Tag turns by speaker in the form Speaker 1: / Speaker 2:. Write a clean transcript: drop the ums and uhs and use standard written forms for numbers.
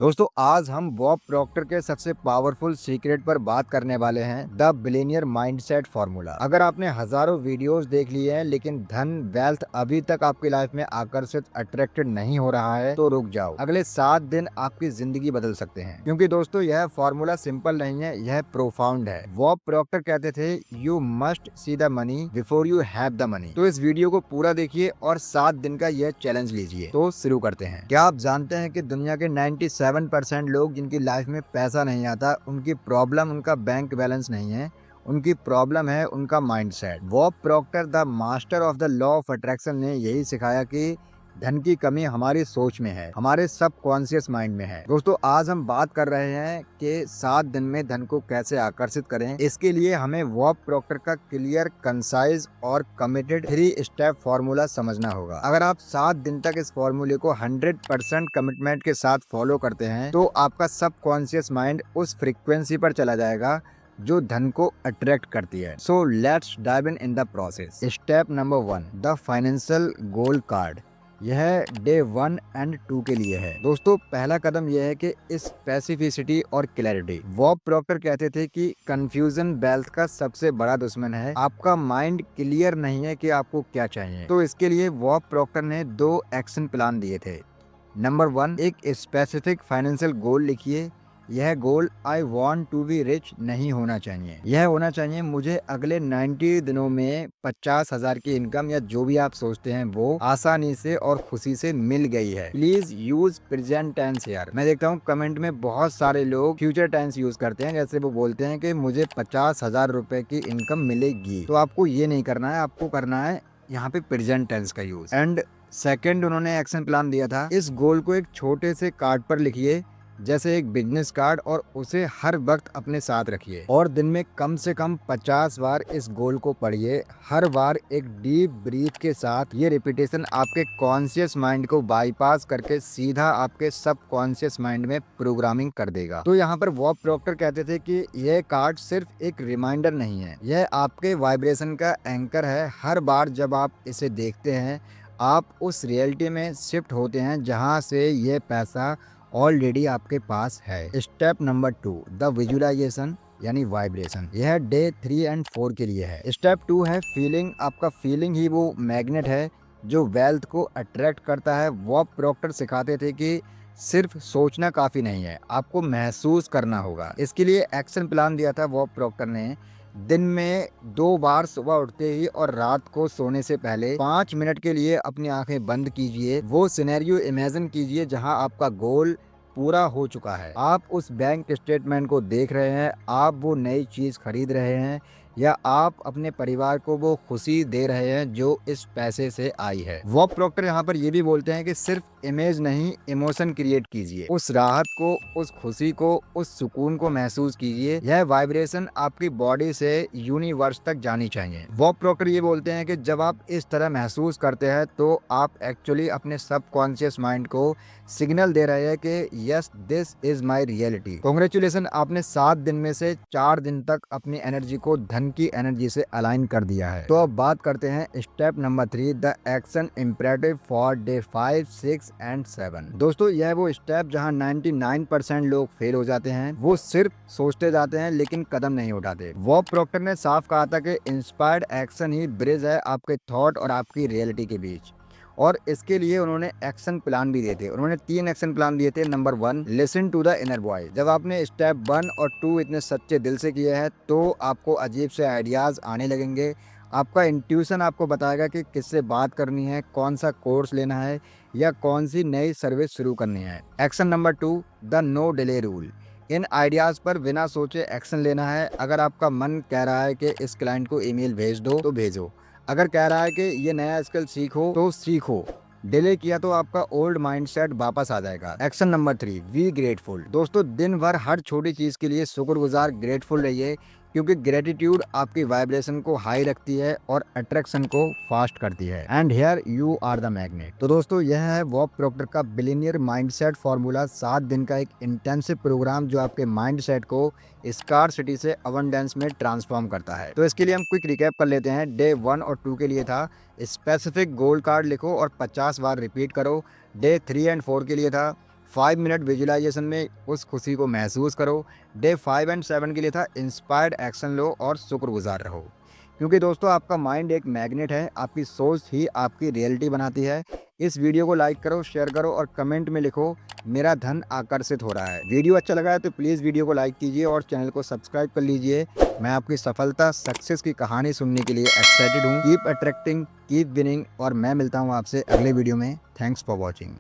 Speaker 1: दोस्तों आज हम बॉब प्रॉक्टर के सबसे पावरफुल सीक्रेट पर बात करने वाले हैं, द बिलियनियर माइंडसेट फॉर्मूला। अगर आपने हजारों वीडियोस देख लिए हैं लेकिन धन वेल्थ अभी तक आपकी लाइफ में आकर्षित अट्रैक्टेड नहीं हो रहा है तो रुक जाओ। अगले 7 दिन आपकी जिंदगी बदल सकते हैं, क्योंकि दोस्तों यह फॉर्मूला सिंपल नहीं है, यह प्रोफाउंड है। बॉब प्रॉक्टर कहते थे, you must see the money before you have the money. तो इस वीडियो को पूरा देखिए और 7 दिन का यह चैलेंज लीजिए। तो शुरू करते हैं। क्या आप जानते हैं कि दुनिया के 97% लोग जिनकी लाइफ में पैसा नहीं आता, उनकी प्रॉब्लम उनका बैंक बैलेंस नहीं है, उनकी प्रॉब्लम है उनका mindset. Bob Procter the master of the law of attraction ने यही सिखाया कि धन की कमी हमारी सोच में है, हमारे सबकॉन्शियस माइंड में है। दोस्तों आज हम बात कर रहे हैं कि 7 दिन में धन को कैसे आकर्षित करें। इसके लिए हमें बॉब प्रॉक्टर का क्लियर, कंसाइज और कमिटेड 3 स्टेप फॉर्मूला समझना होगा। अगर आप 7 दिन तक इस फॉर्मूले को 100% कमिटमेंट के साथ फॉलो करते हैं तो आपका सबकॉन्शियस माइंड उस फ्रीक्वेंसी पर चला जाएगा जो धन को अट्रैक्ट करती है। So let's dive in the process. Step number 1, the financial goal card. यह डे 1 एंड 2 के लिए है। दोस्तों पहला कदम यह है कि स्पेसिफिसिटी और क्लैरिटी। बॉब प्रॉक्टर कहते थे कि कंफ्यूजन वेल्थ का सबसे बड़ा दुश्मन है। आपका माइंड क्लियर नहीं है कि आपको क्या चाहिए। तो इसके लिए बॉब प्रॉक्टर ने 2 एक्शन प्लान दिए थे। नंबर 1, एक स्पेसिफिक फाइनेंशियल गोल लिखिए। यह goal I want to be rich नहीं होना चाहिए। यह होना चाहिए, मुझे अगले 90 दिनों में 50,000 की इनकम या जो भी आप सोचते हैं वो आसानी से और खुशी से मिल गई है। Please use present tense here. मैं देखता हूँ कमेंट में बहुत सारे लोग फ्यूचर टेंस यूज करते हैं, जैसे वो बोलते हैं कि मुझे 50,000 रुपए की इनकम मिलेगी। तो आपको ये नहीं करना है, आपको करना है यहाँ पे प्रेजेंट टेंस का यूज। एंड सेकेंड, उन्होंने एक्शन प्लान दिया था, इस गोल को एक छोटे से कार्ड पर लिखिए, जैसे एक बिजनेस कार्ड, और उसे हर वक्त अपने साथ रखिए और दिन में कम से कम 50 बार इस गोल को पढ़िए। हर बार एक डीप ब्रीथ के साथ। ये रिपीटेशन आपके कॉन्शियस माइंड को बाईपास करके सीधा आपके सबकॉन्शियस माइंड में प्रोग्रामिंग कर देगा। तो यहाँ पर बॉब प्रॉक्टर कहते थे कि यह कार्ड सिर्फ एक रिमाइंडर नहीं है, यह आपके वाइब्रेशन का एंकर है। हर बार जब आप इसे देखते हैं आप उस रियलिटी में शिफ्ट होते हैं जहाँ से ये पैसा ऑलरेडी आपके पास है। स्टेप नंबर 2, द विजुअलाइजेशन यानी वाइब्रेशन। यह डे 3 एंड 4 के लिए है। स्टेप 2 है फीलिंग। आपका फीलिंग ही वो मैग्नेट है जो वेल्थ को अट्रैक्ट करता है। बॉब प्रॉक्टर सिखाते थे कि सिर्फ सोचना काफी नहीं है, आपको महसूस करना होगा। इसके लिए एक्शन प्लान दिया था बॉब प्रॉक्टर ने। दिन में 2 बार, सुबह उठते ही और रात को सोने से पहले 5 मिनट के लिए अपनी आंखें बंद कीजिए। वो सिनेरियो इमेजिन कीजिए जहां आपका गोल पूरा हो चुका है। आप उस बैंक स्टेटमेंट को देख रहे हैं, आप वो नई चीज खरीद रहे हैं, या आप अपने परिवार को वो खुशी दे रहे हैं जो इस पैसे से आई है। बॉब प्रॉक्टर यहाँ पर ये भी बोलते हैं कि सिर्फ इमेज नहीं, इमोशन क्रिएट कीजिए। उस राहत को, उस खुशी को, उस सुकून को महसूस कीजिए। यह वाइब्रेशन आपकी बॉडी से यूनिवर्स तक जानी चाहिए। बॉब प्रॉक्टर ये बोलते हैं कि जब आप इस तरह महसूस करते हैं तो आप एक्चुअली अपने सबकॉन्शियस माइंड को सिग्नल दे रहे हैं कि yes, this is my reality. Congratulation, आपने 7 दिन में से 4 दिन तक अपनी एनर्जी को धन की एनर्जी से अलाइन कर दिया है। तो अब बात करते हैं step number 3, the action imperative for day 5, 6 and 7। दोस्तों यह वो स्टेप जहां 99% लोग फेल हो जाते हैं। वो सिर्फ सोचते जाते हैं लेकिन कदम नहीं उठाते। बॉब प्रॉक्टर ने साफ कहा था कि इंस्पायर्ड एक्शन ही ब्रिज है आपके थॉट और आपकी रियलिटी के बीच। और इसके लिए उन्होंने एक्शन प्लान भी दिए थे। उन्होंने 3 एक्शन प्लान दिए थे। Number 1, listen to the inner voice. जब आपने स्टेप 1 और 2 इतने सच्चे दिल से किए हैं तो आपको अजीब से आइडियाज आने लगेंगे। आपका इंट्यूशन आपको बताएगा कि किससे बात करनी है, कौन सा कोर्स लेना है, या कौन सी नई सर्विस शुरू करनी है। Action number 2, the no delay rule. इन आइडियाज पर बिना सोचे एक्शन लेना है। अगर आपका मन कह रहा है कि इस क्लाइंट को ईमेल भेज दो तो भेजो, अगर कह रहा है कि ये नया स्किल सीखो तो सीखो। डिले किया तो आपका ओल्ड माइंडसेट वापस आ जाएगा। Action number 3, be grateful. दोस्तों दिन भर हर छोटी चीज के लिए शुक्रगुजार, ग्रेटफुल रहिए, क्योंकि ग्रेटिट्यूड आपकी वाइब्रेशन को हाई रखती है और अट्रैक्शन को फास्ट करती है। And here you are the magnet. तो दोस्तों यह है बॉब प्रॉक्टर का बिलियनियर माइंडसेट फॉर्मूला। 7 दिन का एक इंटेंसिव प्रोग्राम जो आपके माइंडसेट को स्कार्सिटी से अबंडेंस में ट्रांसफॉर्म करता है। तो इसके लिए हम क्विक रिकैप कर लेते हैं। डे 1 और 2 के लिए था, स्पेसिफिक गोल कार्ड लिखो और 50 बार रिपीट करो। डे 3 एंड 4 के लिए था, 5 मिनट विजुअलाइजेशन में उस खुशी को महसूस करो। डे 5 एंड 7 के लिए था इंस्पायर्ड एक्शन लो और शुक्रगुजार रहो। क्योंकि दोस्तों आपका माइंड एक मैग्नेट है, आपकी सोच ही आपकी रियलिटी बनाती है। इस वीडियो को लाइक करो, शेयर करो और कमेंट में लिखो मेरा धन आकर्षित हो रहा है। वीडियो अच्छा लगा है तो प्लीज़ वीडियो को लाइक कीजिए और चैनल को सब्सक्राइब कर लीजिए। मैं आपकी सफलता सक्सेस की कहानी सुनने के लिए एक्साइटेड हूँ। कीप अट्रैक्टिंग, कीप विनिंग और मैं मिलता हूँ आपसे अगले वीडियो में। Thanks for watching.